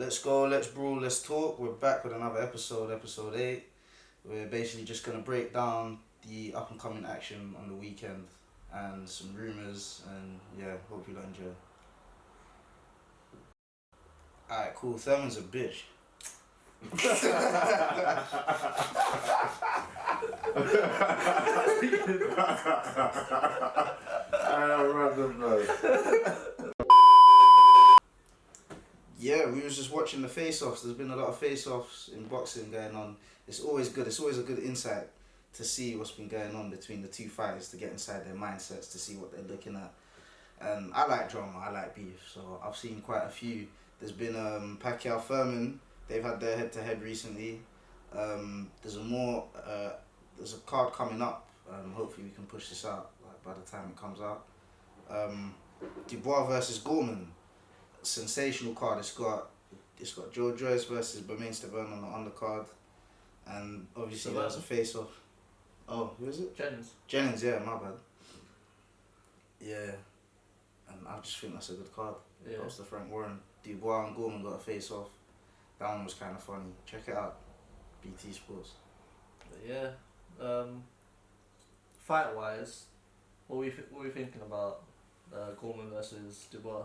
Let's go, let's brawl, let's talk. We're back with another episode, episode 8. We're basically just going to break down the up and coming action on the weekend and some rumours, and yeah, hope you enjoy. Alright, cool. Thurman's a bitch. Yeah, we was just watching the face-offs. There's been a lot of face-offs in boxing going on. It's always good. It's always a good insight to see what's been going on between the two fighters, to get inside their mindsets, to see what they're looking at. And I like drama. I like beef. So I've seen quite a few. There's been Pacquiao Furman. They've had their head-to-head recently. There's a card coming up. Hopefully we can push this out by the time it comes out. Dubois versus Gorman. Sensational card. It's got Joe Joyce versus Bryant Jennings on the undercard, and obviously there's a face off. Oh, who is it? Jennings, yeah, my bad. Yeah, and I just think that's a good card. Yeah. That's the Frank Warren. Dubois and Gorman got a face off. That one was kind of funny. Check it out. BT Sports. Yeah. Fight wise, what are we thinking about Gorman versus Dubois?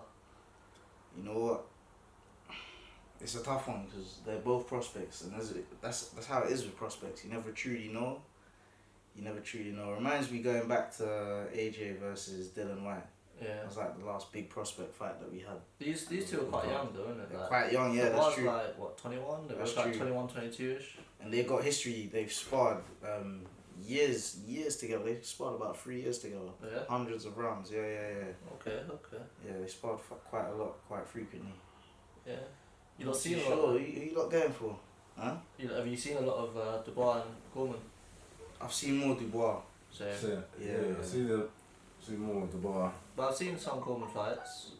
You know what? It's a tough one because they're both prospects, and that's how it is with prospects. You never truly know. It reminds me going back to AJ versus Dylan White. Yeah. It was like the last big prospect fight that we had. These two are quite young though, isn't it? They're quite young, yeah, that's true. Like, what, 21? They were like 21, 22-ish. And they've got history. They've sparred years together. They sparred about 3 years together. Yeah. Hundreds of rounds. Yeah. Okay. Yeah, they sparred quite a lot, quite frequently. Yeah. You not seen a lot. Sure. Who you lot going for? Huh? Have you seen a lot of Dubois and Gorman? I've seen more Dubois. Yeah. I see more Dubois. But I've seen some Gorman fights.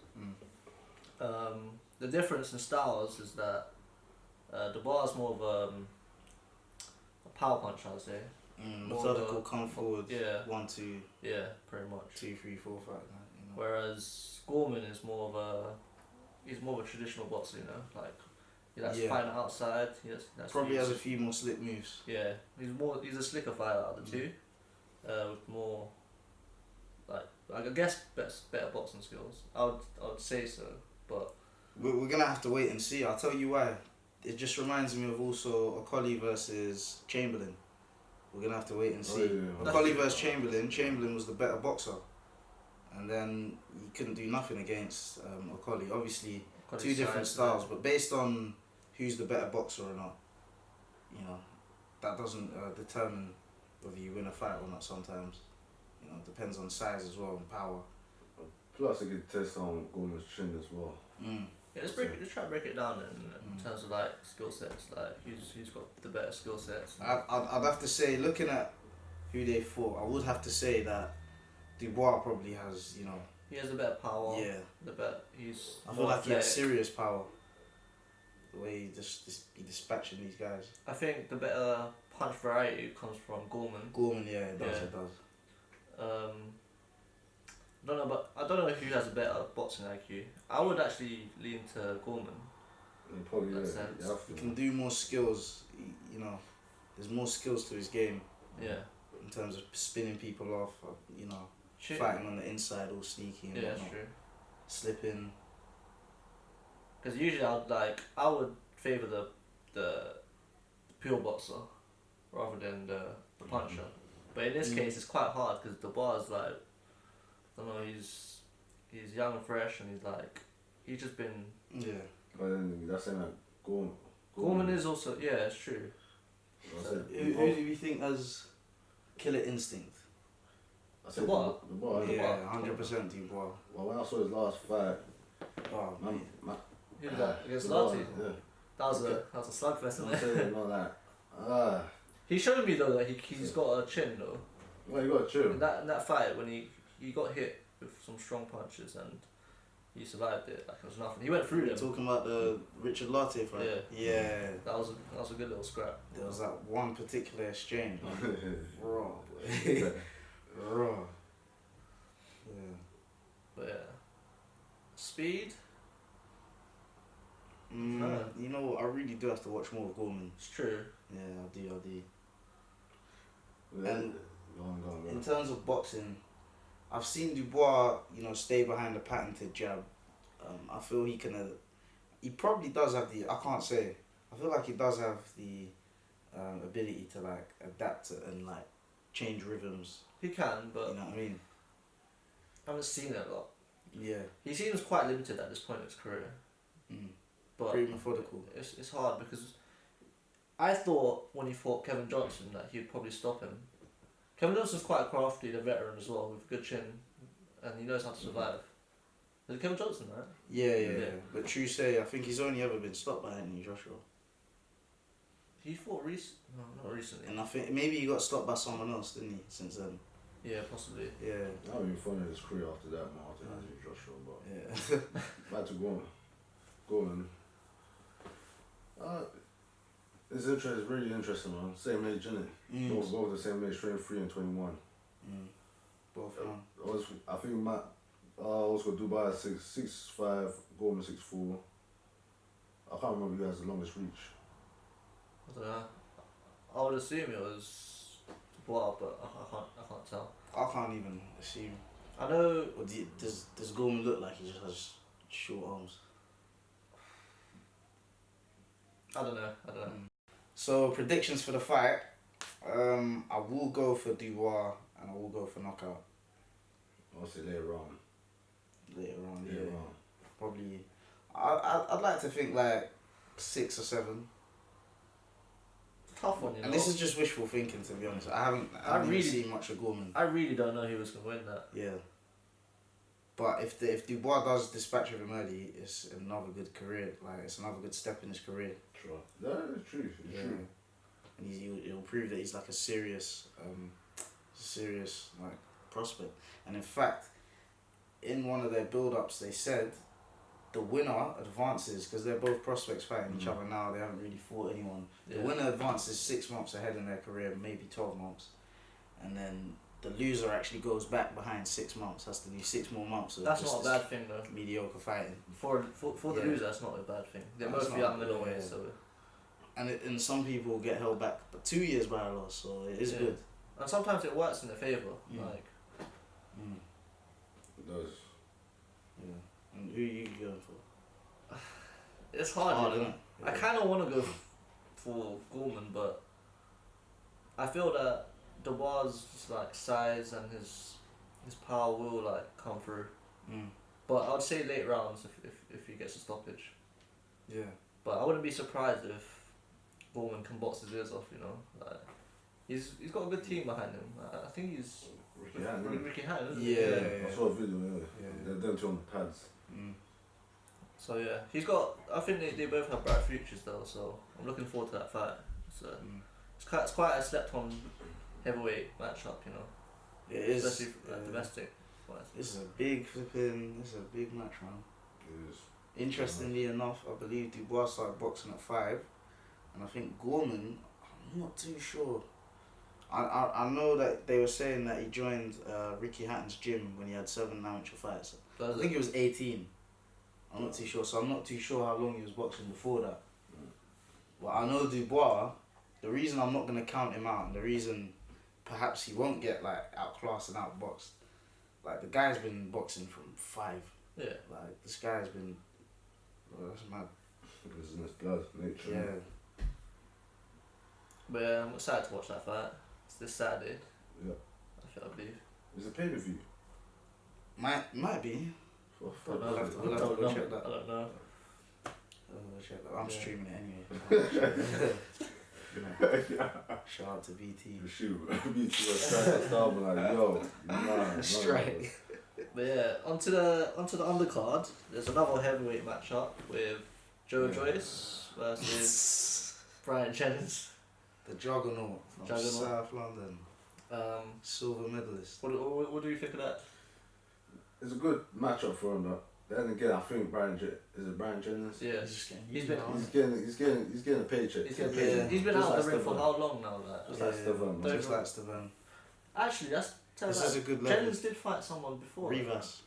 The difference in styles is that Dubois is more of a power punch, I would say. Methodical, come forward. Yeah. 1, 2. Yeah, pretty much. 2, 3, 4, 5. Whereas Gorman is more of a traditional boxer, you know, like he likes to fight outside. Probably has a few more slick moves. Yeah, he's a slicker fighter out of the two, with more, like I guess better boxing skills. I would say so, but we're gonna have to wait and see. I'll tell you why. It just reminds me of also Okoli versus Chamberlain. We're gonna have to wait and see. Okoli versus Chamberlain. Chamberlain was the better boxer, and then he couldn't do nothing against Okoli. Obviously, two different styles, but based on who's the better boxer or not, you know, that doesn't determine whether you win a fight or not. Sometimes, you know, it depends on size as well and power. Plus, a good test on Gorman's chin as well. Yeah, let's try to break it down in terms of like skill sets. Like who's got the better skill sets. I'd have to say, looking at who they fought, I would have to say that Dubois probably has, you know. He has a better power. Yeah. I feel like he has serious power. The way he dispatching these guys. I think the better punch variety comes from Gorman. Yeah, it does. I don't know if he has a better boxing IQ. I would actually lean to Gorman. Probably, He can do more skills. You know, there's more skills to his game. Yeah. In terms of spinning people off, you know, fighting on the inside, all sneaky and whatnot. That's true. Slipping. Because usually I would favour the pure boxer rather than the puncher. But in this case, it's quite hard because Dubois is like, I don't know, he's young and fresh, and he's just been. Yeah. But then that's saying that Gorman is also, yeah, it's true. So, who do you think has killer instinct? Dubois. Yeah, 100% Dubois. Well, when I saw his last fight, who did that? Against Lati? Yeah. That was a slugfest, wasn't it? Not He showed me though that he's got a chin though. Well, he got a chin. In that fight when he got hit with some strong punches and he survived it like it was nothing. He went through them. Talking about the Richard Latte fight. Yeah. That was a good little scrap. There was that one particular exchange. Raw. Raw. Yeah. But yeah. Speed. You know, I really do have to watch more of Gorman. It's true. Yeah, I do. And In terms of boxing, I've seen Dubois, you know, stay behind the patented jab. I feel he can. He probably does have the. I can't say. I feel like he does have the ability to like adapt and like change rhythms. He can, but You know what I mean? I haven't seen it a lot. Yeah. He seems quite limited at this point in his career. But Pretty methodical. It's hard because I thought when he fought Kevin Johnson that he'd probably stop him. Kevin Johnson's quite crafty, the veteran as well, with a good chin, and he knows how to survive. Is it Kevin Johnson, right? Yeah. But true say, I think he's only ever been stopped by Anthony Joshua. He fought no, not recently. And I think maybe he got stopped by someone else, didn't he? Since then. Yeah, possibly. Yeah. That would be fun in his career after that, man. After Anthony Joshua, but Yeah. back to Gorman. It's interesting. It's really interesting, man. Same age, isn't it? Both the same age, 23 and 21. Both. I think I was got Dubois 6'5", Gorman 6'4". I can't remember who has the longest reach. I don't know. I would assume it was Dubois, but I can't tell. I can't even assume. I know. Or does Gorman look like he just has short arms? I don't know. So predictions for the fight. I will go for Dubois and I will go for knockout. I'll say later on. Later on. Probably. I'd like to think like 6 or 7. Tough one, you know. And this is just wishful thinking, to be honest. I haven't really seen much of Gorman. I really don't know who was gonna win that. Yeah. But if Dubois does dispatch of him early, it's another good career. Like it's another good step in his career. Sure. That is true. It's true. And it'll prove that he's like a serious like prospect. And in fact, in one of their build-ups, they said the winner advances because they're both prospects fighting each other now. They haven't really fought anyone. The winner advances 6 months ahead in their career, maybe 12 months, and then the loser actually goes back behind 6 months. Has to do 6 more months. Of that's not a bad thing though. Mediocre fighting. For the loser, that's not a bad thing. They're both young middleweight, so. And some people get held back, but 2 years by a loss, so it is good. And sometimes it works in their favour. Like. It does. Yeah. And who are you going for? It's hard, you know. Yeah. I kind of want to go for Gorman, but I feel that Dubois' like size and his power will like come through. But I'd say late rounds if he gets a stoppage. Yeah. But I wouldn't be surprised if Gorman can box his ears off. You know, like he's got a good team behind him. I think he's Ricky Hatton, isn't he? I saw a video. They're them two on the pads. So yeah, he's got. I think they both have bright futures though. So I'm looking forward to that fight. So it's quite a slept on heavyweight matchup, you know. It is. Especially domestic. This is a big match, man. It is. Interestingly enough, I believe Dubois started boxing at 5, and I think Gorman, I'm not too sure. I know that they were saying that he joined Ricky Hatton's gym when he had 7 amateur fights. I think it was 18. I'm not too sure, so I'm not too sure how long he was boxing before that. But I know Dubois, the reason I'm not going to count him out, and the reason perhaps he won't get like outclassed and outboxed, like the guy's been boxing from 5. Yeah. Like this guy's been, that's mad. It's in his blood, nature. Yeah. But yeah, I'm excited to watch that fight. It's this Saturday. Yeah. I believe. Is it pay-per-view? Might be. We'll have to go check that. I don't know. I'm streaming it anyway. Shout out to BT. Shoot, BT was trying to start, but like, yo, straight. But yeah, onto the undercard. There's another heavyweight matchup with Joe Joyce versus Bryant Jennings. The juggernaut from South London. Silver medalist. What do you think of that? It's a good matchup for him, though. Then again, I think Bryant Jennings? Yeah, he's getting a paycheck. He's been out of the ring for how long now? Just like Stevan. Actually, this is a good level. Jennings did fight someone before. Rivas.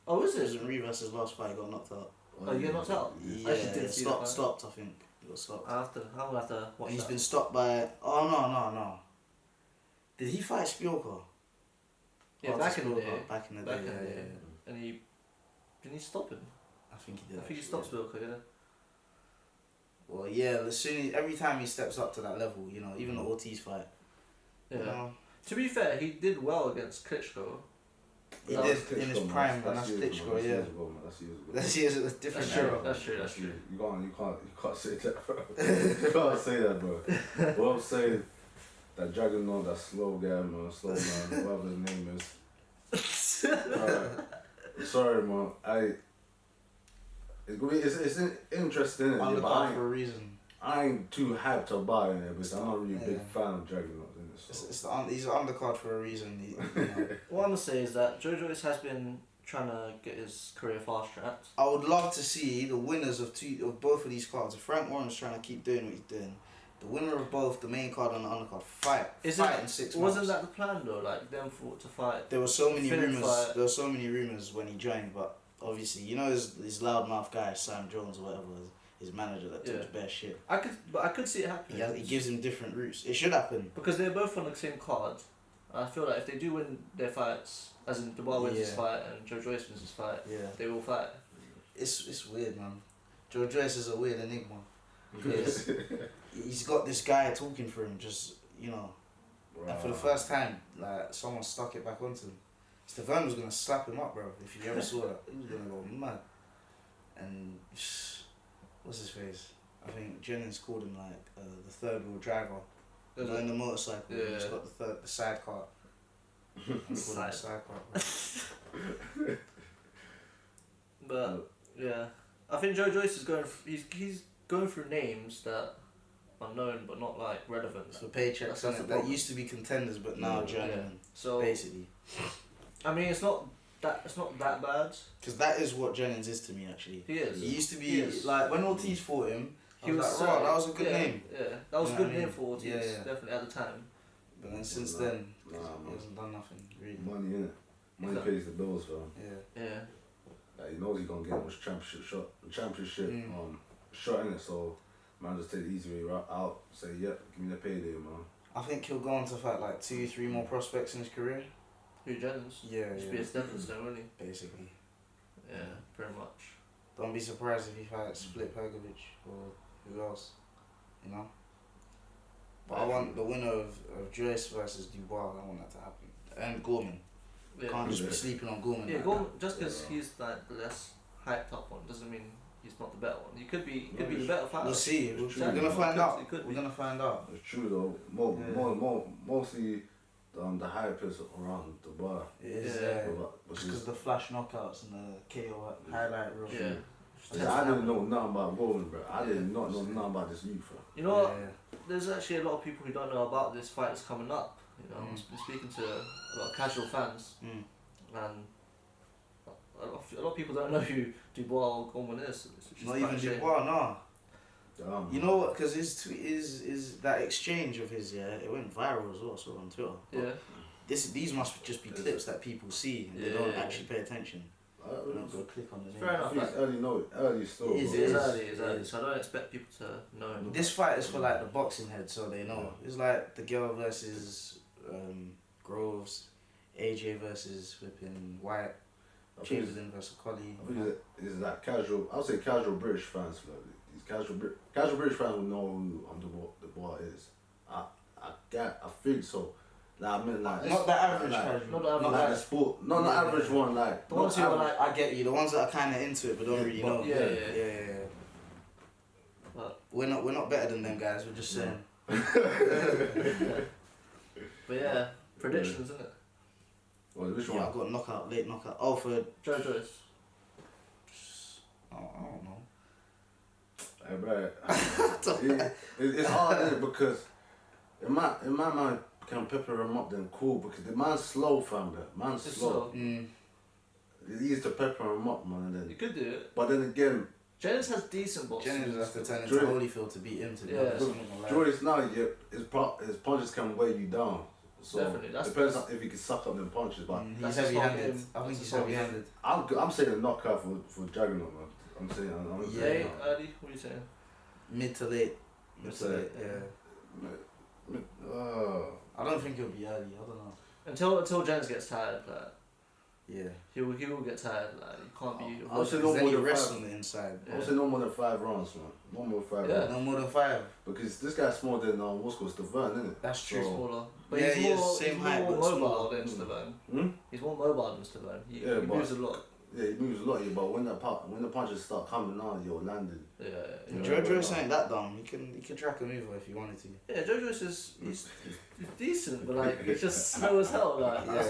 Oh, is it? It was in Rivas' last fight, he got knocked out. Oh, you get knocked out? Yeah, I actually didn't see that. stopped. I think he got stopped. I'm gonna have to watch And he's that. been stopped by. Oh no. Did he fight Spielka? Yeah, back in the day. Back in the Back day. in the Yeah, day. And didn't he stop him? I think he did. I think he actually, stopped Wilco, yeah. Well, yeah. Every time he steps up to that level, you know, even the Ortiz fight. Yeah. You know, To be fair, he did well against Klitschko. he That did in his prime, and that's Klitschko. Yeah. That's years ago. That's a different That's true. era. That's true. You can't say that, bro. You can't say that, bro. What I'm saying, that Juggernaut, that slow guy, man, whatever his name is. Alright. Sorry, man. It's interesting, innit? Yeah, but Undercard for a reason. I ain't too hyped about it, but I'm not really a big fan of Juggernaut, innit? So. He's an undercard for a reason. You know. What I'm gonna say is that Joe Joyce has been trying to get his career fast tracked. I would love to see the winners of both of these cards. If Frank Warren's trying to keep doing what he's doing, the winner of both the main card and the undercard fight in 6 months. Wasn't that the plan though? Like them to fight. There were so many Finish rumors. fight. There were so many rumors when he joined, but obviously, you know, his loudmouth guy Sam Jones or whatever, his manager that talks bare shit. I could see it happening. He gives him different routes. It should happen Because they're both on the same card. I feel like if they do win their fights, as in Dubois wins his fight and Joe Joyce wins his fight, they will fight. It's weird, man. Joe Joyce is a weird enigma. Because he's got this guy talking for him, just, you know. And for the first time, like, someone stuck it back onto him. Stefan was gonna slap him up, bro. If you ever saw that, he was gonna go mad. And what's his face? I think Jennings called him like the third wheel driver. You know, in the motorcycle, he's got the sidecar. Sidecar. But yeah, I think Joe Joyce is he's going through names that are known but not like relevant for paychecks. That used to be contenders, but now journeymen. So basically, I mean, it's not that bad. Because that is what Jennings is to me, actually. He is. He used to be like when Ortiz fought him. He was like, that was a good name. Yeah, that was a good name for Ortiz. Definitely at the time. But then since then, he hasn't done nothing really. Money, innit? Money pays the bills, fam. Yeah. Like, he knows he's gonna get his championship shot in it, so man just take the easy way out, say, yep, give me the payday, man. I think he'll go on to fight like 2-3 more prospects in his career. Who, Jennings? Yeah, Just be a stepping stone, won't he? Basically. Yeah, pretty much. Don't be surprised if he fights Flip Hergovich or who else, you know? But I want the winner of Joyce versus Dubois, I want that to happen. And Gorman. Can't just be sleeping on Gorman. Yeah, like Gorman, just because he's like the less hyped up one doesn't mean he's not the better one. He could be the better fighter. We'll see. We're gonna find out. We're gonna find out. It's true though. Mostly the hype is around Dubois. It is, because of the flash knockouts and the KO highlight reel. Yeah. I didn't know nothing about Gorman, bro. I did not know nothing about this youth, bro. You know what? There's actually a lot of people who don't know about this fight that's coming up. You know, I've been speaking to a lot of casual fans, and a lot of people don't know who Dubois or Gorman is. Not even Dubois, no. You know what? Because is that exchange of his, it went viral as well, so on Twitter. Yeah. These must just be clips that people see and they don't actually pay attention. Go click on the name. Fair enough. I think it's early still. It is early, so I don't expect people to know him. This fight is for like the boxing heads, so they know. It's like the girl versus Groves, AJ versus flipping White, Chamberlain versus Colley. I think it's like casual. I would say casual British fans. Like, these casual British fans will know who Dubois is. I think so. Like, I mean, like not the average casual. Not like the sport. Not the average one. Like the ones who are like, I get you. The ones that are kind of into it but don't really know. Yeah. But we're not better than them guys. We're just saying. But yeah, predictions, isn't it? Well, which one? I got late knockout. Oh, for Joe Joyce. I don't know. Hey, bro. It's hard, isn't it? Because in my mind, can pepper him up then cool, because the man's slow, fam. Man's slow. It's easy to pepper him up, man. And then you could do it. But then again, Jennings has decent boxing. Jennings has to turn into Holyfield to beat him. To be honest. Joyce now, his punches can weigh you down. So definitely. Depends on if he can suck up them punches, but he's heavy-handed. I think he's heavy-handed. I'm saying a knockout for Juggernaut, man. I'm saying. Late, early. What are you saying? Mid to late. Mid to late. Yeah. I don't think it'll be early. I don't know. Until Jennings gets tired, like. Yeah. He will get tired. Like you can't be. I'll say no more than rest on the inside. I'll say no more than 5 rounds, man. No more than 5 Yeah. rounds. No more than 5. Because this guy's smaller than what's called Stavern, isn't it? That's true. Smaller. But Yeah, he's more, same he's height, more but mobile smaller. than Stavern. Hmm? He's more mobile than Stavern. He but- moves a lot. Yeah, he moves a lot, but when the punches start coming out, you're landing. Yeah. Joe Joyce ain't that dumb. He can track a mover if he wanted to. Yeah, Joe Joyce is he's decent, but like he's just slow as hell. Like that's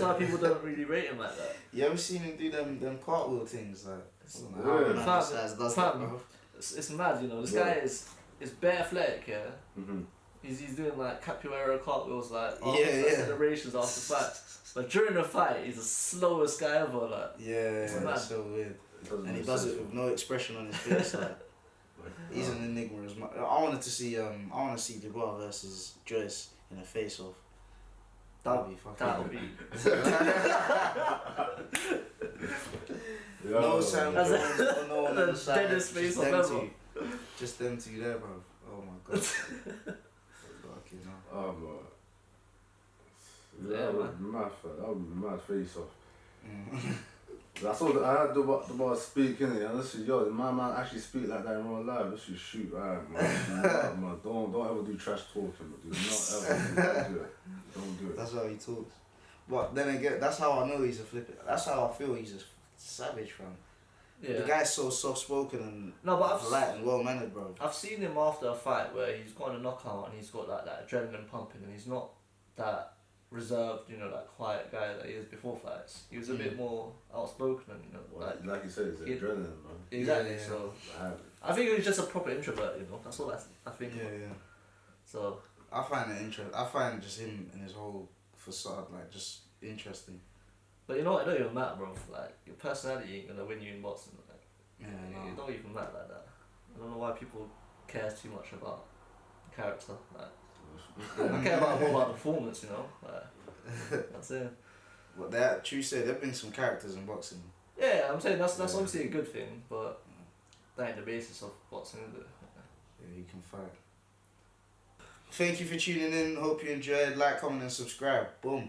why people don't really rate him like that. You ever seen him do them cartwheel things? Like, It's mad, you know. This guy is bare athletic, yeah. Mm-hmm. He's doing like capoeira cartwheels like celebrations after fight. But during the fight, he's the slowest guy ever. Like that's so weird. And he does it with no expression on his face. Like he's an enigma as much. I want to see Dubois versus Joyce in a face-off. That'll be fucking. No Sam Jones, no one on the side. Deadest face Just I've them ever. two. Just them two there, bro. Oh my god. Fucking hell. Oh, man. Yeah, That would be mad, fam. That would be mad face off. That's all. I had the speak, innit? And listen, yo, the man actually speak like that in real life. Let's just shoot, alright, man. Don't ever do trash talking, man. Do not ever do it. Don't do it. That's how he talks. But then again, that's how I know he's a flipper. That's how I feel he's a savage, fam. Yeah. The guy's so soft-spoken and polite and well-mannered, bro. I've seen him after a fight where he's got a knockout and he's got like that adrenaline pumping and he's not that reserved, you know, that quiet guy that he is before fights. He was a bit more outspoken and, you know, like you said, it's adrenaline, man. Exactly, so I think he was just a proper introvert, you know, that's all I think. Yeah. So I find it interesting. I find just him and his whole facade, like, just interesting. but you know what, it don't even matter, bro. Like, your personality ain't gonna win you in boxing. Like, Yeah, it don't even matter like that. I don't know why people care too much about character. Like, I care more about the performance, you know. Like, that's it. But that true say there've been some characters in boxing. Yeah, I'm saying that's obviously a good thing, but that ain't the basis of boxing, is it? Yeah, you can fight. Thank you for tuning in. Hope you enjoyed. Like, comment, and subscribe. Boom.